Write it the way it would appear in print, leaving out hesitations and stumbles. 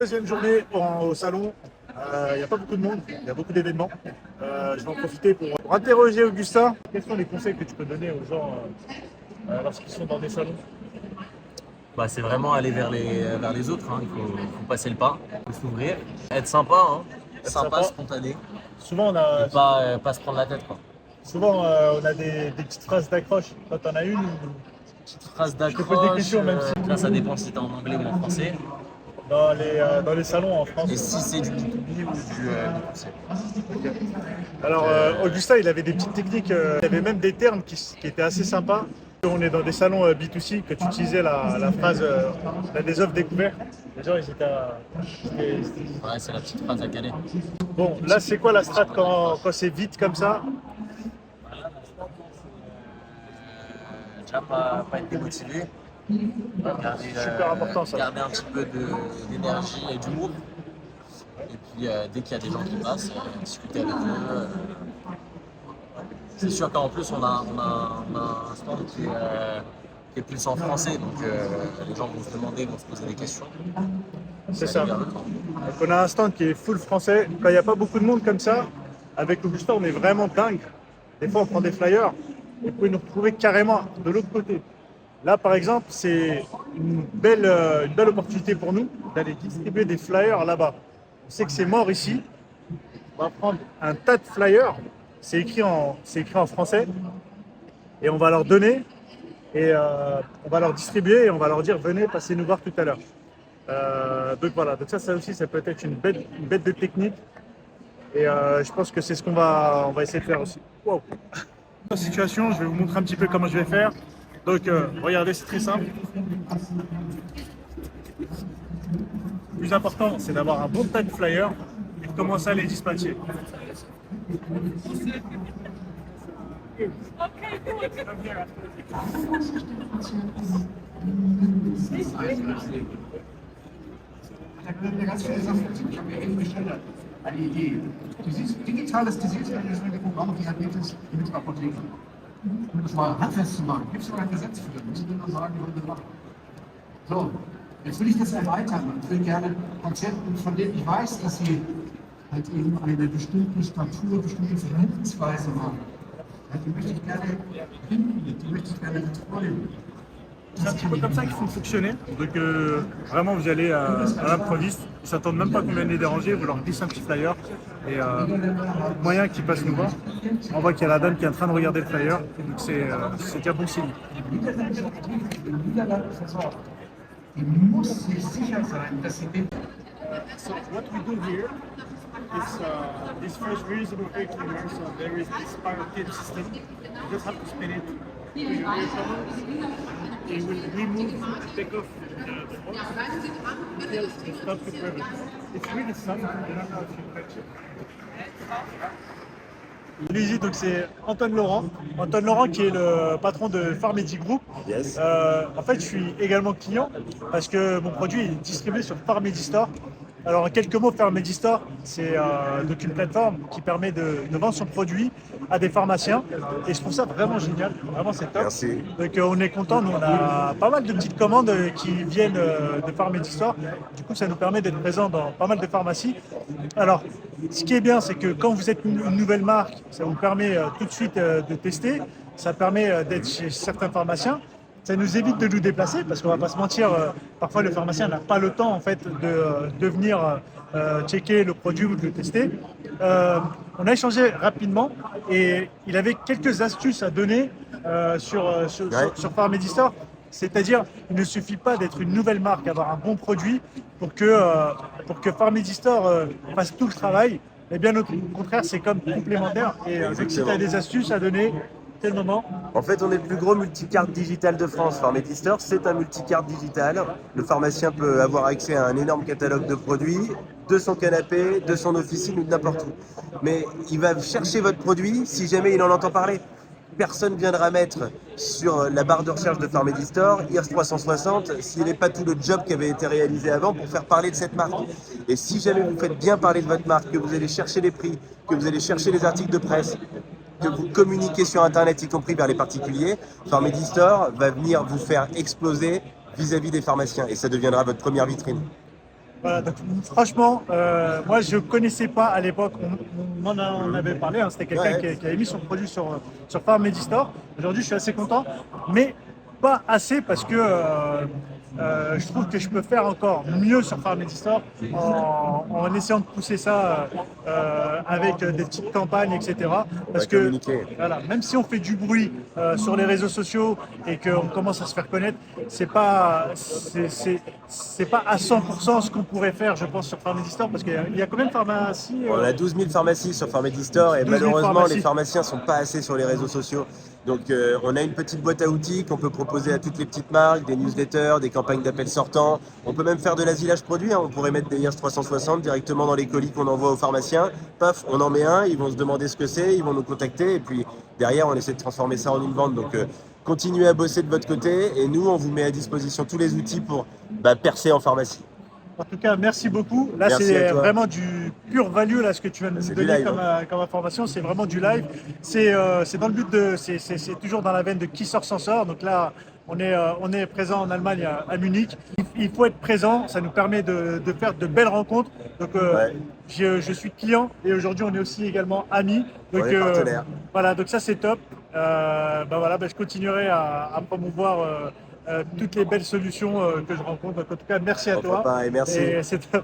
Deuxième journée au salon, il n'y a pas beaucoup de monde, il y a beaucoup d'événements. Je vais en profiter pour interroger Augustin. Quels sont les conseils que tu peux donner aux gens lorsqu'ils sont dans des salons? C'est vraiment aller vers les autres, hein. Il faut passer le pas, il faut s'ouvrir, être sympa, hein. Être Sympa, sympa. spontané, Souvent, et pas se prendre la tête, quoi. on a des petites phrases d'accroche. Toi, t'en as une ou Petite phrase je te pose des d'accroche, questions, même si là ça dépend si t'es en anglais ou en français, dans les salons en et France. si c'est du B2B ou du français. Alors, Augustin, il avait des petites techniques, il y avait même des termes qui étaient assez sympas. On est dans des salons B2C que tu utilisais la phrase t'as des offres découvertes. Les gens, ils étaient Ouais, c'est la petite phrase à caler. Bon, là, c'est quoi la strat quand c'est vite comme ça? Déjà pas être démotivé, garder, Super important ça. garder un petit peu d'énergie et d'humour. Et puis dès qu'il y a des gens qui passent, discuter avec eux. C'est sûr qu'en plus on a un stand qui est plus en français, donc les gens vont se demander, vont se poser des questions. C'est ça. aller vers Donc, le temps. on a un stand qui est full français. Quand il n'y a pas beaucoup de monde comme ça, avec Augustin, on est vraiment dingue. Des fois, on prend des flyers et vous pouvez nous retrouver carrément de l'autre côté. Là, par exemple, c'est une belle opportunité pour nous d'aller distribuer des flyers là-bas. On sait que c'est mort ici. On va prendre un tas de flyers. C'est écrit en français. Et on va leur donner. Et on va leur distribuer et on va leur dire venez, passez nous voir tout à l'heure. Donc voilà, donc ça aussi, ça peut être une bête de technique. Et je pense que c'est ce on va essayer de faire aussi. Wow. La situation, je vais vous montrer un petit peu comment je vais faire. Donc regardez, c'est très simple. Le plus important, c'est d'avoir un bon tas de flyers et de commencer à les dispatcher. Eine ganz viele Sachen. Ich habe mir eben gestellt eine Idee. Digitales Disease-Management-Programm und Diabetes in den Apotheken. Um das mal handfest zu machen, gibt es sogar ein Gesetz für. Müssen wir nur sagen, was wir machen. So, jetzt will ich das erweitern und will gerne Patienten, von denen ich weiß, dass sie halt eben eine bestimmte Statur, bestimmte Verhaltensweise haben. Die möchte ich gerne finden, die möchte ich gerne betreuen. C'est un petit peu comme ça qu'il faut fonctionner. Donc vraiment, vous allez à l'improviste, ils ne s'attendent même pas qu'on vienne les déranger, vous leur glissez un petit flyer et moyen qu'ils passent nous voir. On voit qu'il y a la dame qui est en train de regarder le flyer, donc c'est déjà bon signe. Die muss sich sicher sein, dass sie den. So what we do here is this first reusable air cleaner. So there is this spiral system. You just have to spin it to your air shower. It will remove, take off the hose and stop the prevent. It's really soft. I don't know if you touch it. Luigi, donc c'est Antoine Laurent. Antoine Laurent qui est le patron de Pharmedy Group. Yes. En fait, je suis également client parce que mon produit est distribué sur Pharmedy Store. Alors, en quelques mots, Pharmedy Store, c'est donc une plateforme qui permet de vendre son produit à des pharmaciens. Et je trouve ça vraiment génial. Vraiment, c'est top. Merci. Donc, on est content. Nous, on a pas mal de petites commandes qui viennent de Pharmedy Store. Du coup, ça nous permet d'être présents dans pas mal de pharmacies. Alors, ce qui est bien, c'est que quand vous êtes une nouvelle marque, ça vous permet tout de suite de tester. Ça permet d'être chez certains pharmaciens. Ça nous évite de nous déplacer parce qu'on va pas se mentir, parfois le pharmacien n'a pas le temps en fait de venir checker le produit ou de le tester. On a échangé rapidement et il avait quelques astuces à donner sur Pharmedy Store. C'est-à-dire, il ne suffit pas d'être une nouvelle marque, avoir un bon produit pour que Pharmedy Store fasse tout le travail. Et bien au contraire, c'est comme complémentaire. Et si tu as des astuces à donner, quel moment? En fait, on est le plus gros multicarte digital de France. Pharmedy Store, c'est un multicarte digital. Le pharmacien peut avoir accès à un énorme catalogue de produits, de son canapé, de son officine ou de n'importe où. Mais il va chercher votre produit si jamais il en entend parler. Personne ne viendra mettre sur la barre de recherche de Pharmedy Store IRS 360 s'il n'est pas tout le job qui avait été réalisé avant pour faire parler de cette marque. Et si jamais vous faites bien parler de votre marque, que vous allez chercher les prix, que vous allez chercher les articles de presse, que vous communiquez sur Internet, y compris vers les particuliers, Pharmedy Store va venir vous faire exploser vis-à-vis des pharmaciens et ça deviendra votre première vitrine. Voilà, donc, franchement, moi je connaissais pas à l'époque, on en avait parlé, hein, c'était quelqu'un Ouais. qui avait mis son produit sur Farm Store. Aujourd'hui je suis assez content, mais pas assez parce que je trouve que je peux faire encore mieux sur Farm Store en essayant de pousser ça avec des petites campagnes, etc. Parce que communiquer. voilà, même si on fait du bruit sur les réseaux sociaux et qu'on commence à se faire connaître, c'est pas à 100% ce qu'on pourrait faire, je pense, sur Pharmacy Store, parce qu'il y a combien de pharmacies On a 12 000 pharmacies sur Pharmacy Store et 12 000 malheureusement pharmacies. les pharmaciens sont pas assez sur les réseaux sociaux. Donc on a une petite boîte à outils qu'on peut proposer à toutes les petites marques, des newsletters, des campagnes d'appels sortants. On peut même faire de l'asilage produit, hein. On pourrait mettre des IAS 360 directement dans les colis qu'on envoie aux pharmaciens. Paf, on en met un, ils vont se demander ce que c'est, ils vont nous contacter et puis derrière on essaie de transformer ça en une vente. Donc continuez à bosser de votre côté et nous on vous met à disposition tous les outils pour percer en pharmacie. En tout cas, merci beaucoup. Là, Merci c'est à toi. vraiment du pur value, là, ce que tu viens de nous C'est du donner live, comme information. C'est vraiment du live. C'est dans le but de. C'est toujours dans la veine de qui sort s'en sort. Donc là, on est présent en Allemagne, à Munich. Il faut être présent. Ça nous permet de faire de belles rencontres. Donc, Ouais. je suis client et aujourd'hui, on est aussi également amis. Donc, On est partenaires. voilà, donc ça, c'est top. Voilà, je continuerai à promouvoir. Toutes les belles solutions que je rencontre. Donc, en tout cas, merci à Enfin, toi. pareil, merci. Et c'est top.